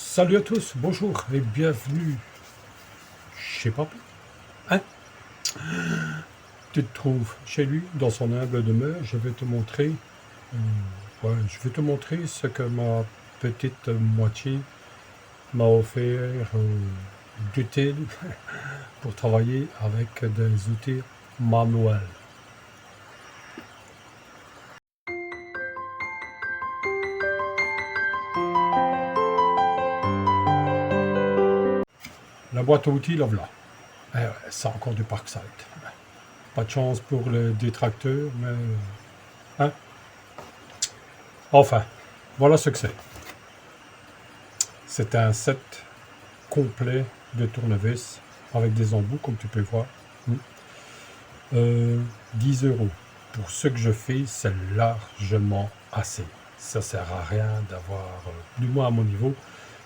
Salut à tous, bonjour et bienvenue chez Papy. Hein? Tu te trouves chez lui, dans son humble demeure. Je vais te montrer, ce que ma petite moitié m'a offert d'utile pour travailler avec des outils manuels. La boîte à outils, la voilà. Eh ouais, c'est encore du Parkside. Pas de chance pour les détracteurs, mais... Hein? Enfin, voilà ce que c'est. C'est un set complet de tournevis avec des embouts, comme tu peux voir. 10 €. Pour ce que je fais, c'est largement assez. Ça sert à rien d'avoir, du moins à mon niveau,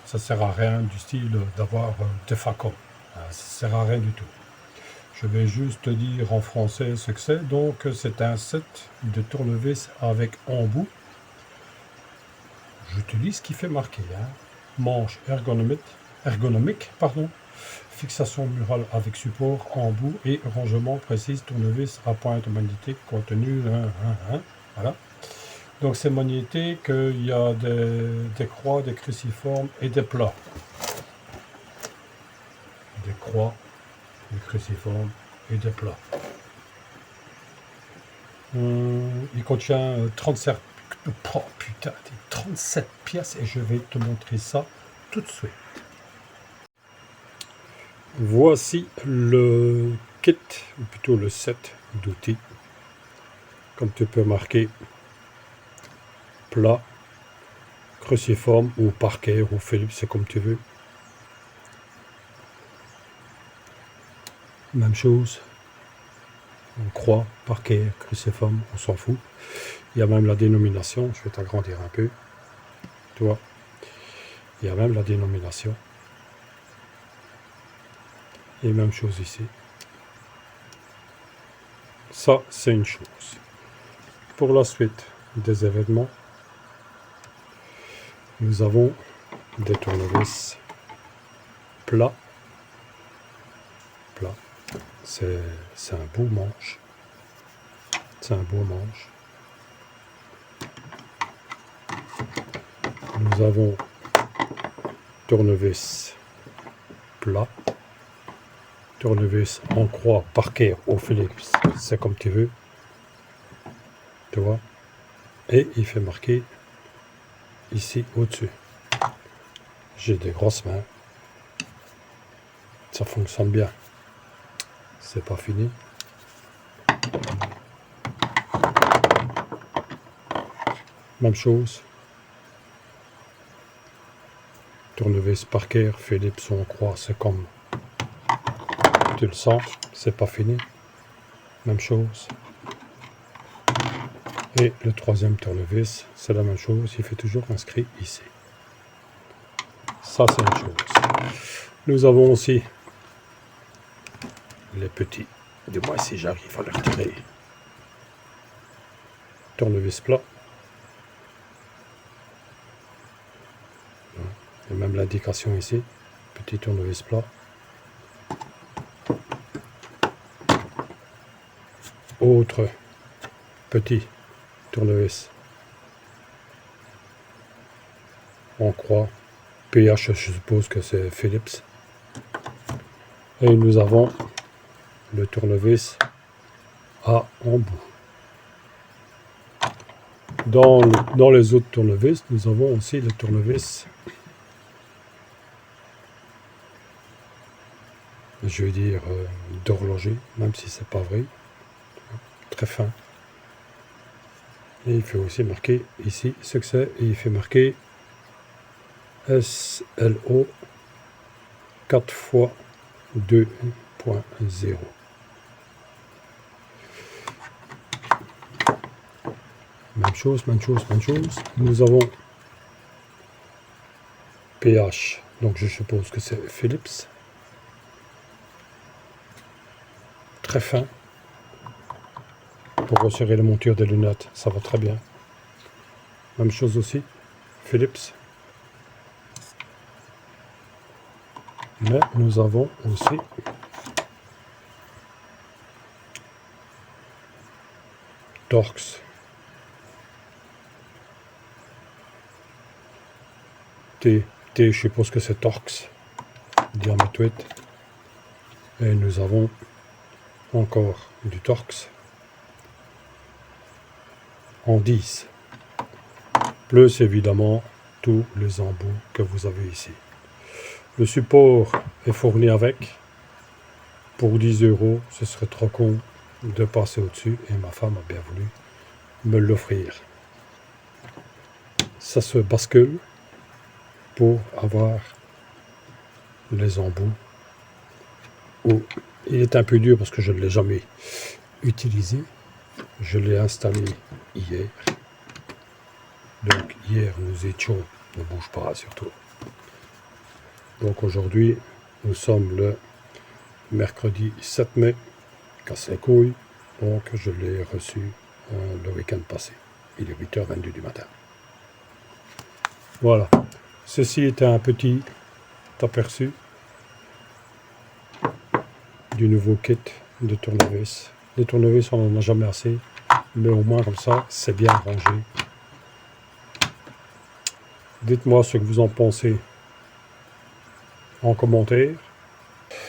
ça sert à rien du style d'avoir des facons. Ça sert à rien du tout. Je vais juste te dire en français ce que c'est. Donc, c'est un set de tournevis avec embout. Je te lis ce qui fait marquer. Manche ergonomique, fixation murale avec support, embout et rangement précis, tournevis à pointe magnétique, contenu, voilà. Donc c'est magnétique, il y a des croix, des cruciformes et des plats. Des croix, des cruciformes et des plats. Il contient 37, 37 pièces et je vais te montrer ça tout de suite. Voici le kit, ou plutôt le set d'outils. Comme tu peux marquer, plat, cruciforme ou Parker ou Philips, c'est comme tu veux. Même chose. On croit, Parker, cruciforme, on s'en fout. Il y a même la dénomination, je vais t'agrandir un peu. Tu vois, il y a même la dénomination. Et même chose ici. Ça, c'est une chose. Pour la suite des événements, nous avons des tournevis plats. C'est un beau manche. C'est un beau manche. Nous avons tournevis plat. Tournevis en croix, Parker ou Philips, c'est comme tu veux. Tu vois. Et il fait marquer ici au-dessus. J'ai des grosses mains. Ça fonctionne bien. C'est pas fini. Même chose. Tournevis Parker, Philips en croix, c'est comme tu le sens, c'est pas fini. Même chose. Et le troisième tournevis, c'est la même chose, il fait toujours inscrit ici. Ça, c'est une chose. Nous avons aussi les petits. Dis-moi si j'arrive à les retirer. Tournevis plat. Il y a même l'indication ici. Petit tournevis plat. Autre petit tournevis en croix. PH, je suppose que c'est Philips. Et nous avons le tournevis à embout. Dans les autres tournevis, nous avons aussi le tournevis, je vais dire d'horloger, même si c'est pas vrai, très fin. Et il fait aussi marquer ici ce que c'est, et il fait marquer SLO 4 x 2.0. Même chose. Nous avons PH, donc je suppose que c'est Philips. Très fin. Pour resserrer la monture des lunettes, ça va très bien. Même chose aussi, Philips. Mais nous avons aussi Torx. Je suppose que c'est Torx. Diamètre 8. Et nous avons encore du Torx en 10. Plus évidemment tous les embouts que vous avez ici. Le support est fourni avec. Pour 10 €, ce serait trop con de passer au-dessus et ma femme a bien voulu me l'offrir. Ça se bascule pour avoir les embouts. Oh, il est un peu dur parce que je ne l'ai jamais utilisé. Je l'ai installé hier. Donc hier nous étions, ne bouge pas surtout. Donc aujourd'hui nous sommes le mercredi 7 mai, casse les couilles. Donc je l'ai reçu le week-end passé. Il est 8h22 du matin. Voilà. Ceci était un petit aperçu du nouveau kit de tournevis. Les tournevis, on n'en a jamais assez, mais au moins comme ça, c'est bien rangé. Dites-moi ce que vous en pensez en commentaire.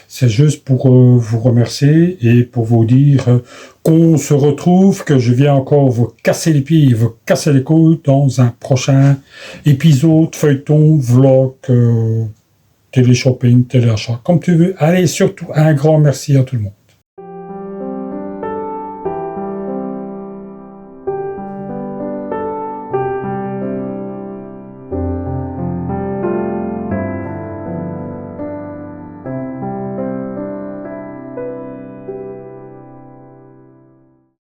C'est juste pour vous remercier et pour vous dire qu'on se retrouve, que je viens encore vous casser les pieds et vous casser les couilles dans un prochain épisode, feuilleton, vlog, télé-shopping, téléachat, comme tu veux. Allez, surtout un grand merci à tout le monde.